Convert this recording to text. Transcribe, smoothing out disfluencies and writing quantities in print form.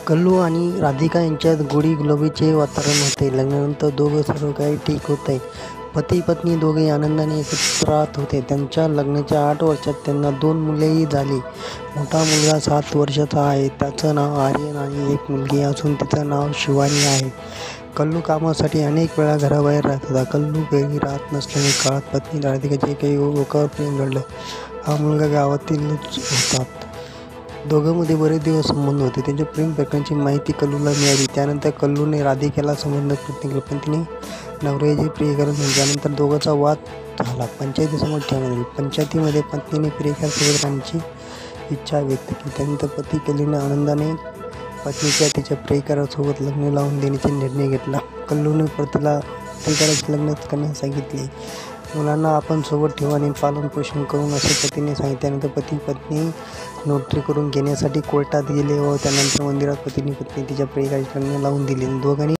कल्लू आणि राधिका यांच्यात गोडी गुलाबीचे वातावरण होते. लग्नानंतर दोघं सर्व काही ठीक होते. पती पत्नी दोघेही आनंदाने एकत्र राहत होते. त्यांच्या लग्नाच्या 8 वर्षात त्यांना 2 मुलेही झाली. मोठा मुलगा 7 वर्षाचा आहे. त्याचं नाव आर्यन आणि एक मुलगी असून तिचं नाव शिवानी आहे. कल्लू कामासाठी अनेक वेळा घराबाहेर राहत होता. कल्लू घरी राहत नसल्याने काळात पत्नी राधिकाचे काही लोकांवर प्रेम घडलं. हा मुलगा गावातीलच होता. दोघांमध्ये बरेच दिवस संबंध होते. त्यांच्या प्रेम प्रकरणाची माहिती कल्लूला मिळाली. त्यानंतर कल्लूने राधिकेला समजण्याचा प्रयत्न केला, पण तिने नवऱ्याची प्रियकराला सांगितले. त्यानंतर दोघांचा वाद झाला. पंचायतीसमोर ठेवण्यात आली. पंचायतीमध्ये पत्नीने प्रियकरासोबत राहण्याची इच्छा व्यक्त केली. त्यानंतर पती कल्लूने आनंदाने पत्नीच्या तिच्या प्रियकरासोबत लग्न लावून देण्याचा निर्णय घेतला. कल्लूने पतीला प्रियकराचे लग्न करण्यास सांगितले. मुलांना आपण सोबत ठेवू आणि पालन पोषण करून, असे पतीने सांगितले. त्यानंतर पती पत्नी नोटरी करून घेण्यासाठी कोर्टात गेले व त्यानंतर मंदिरात पतीने तिच्या प्रियकराचे लग्न लावून दिले. दोघांनी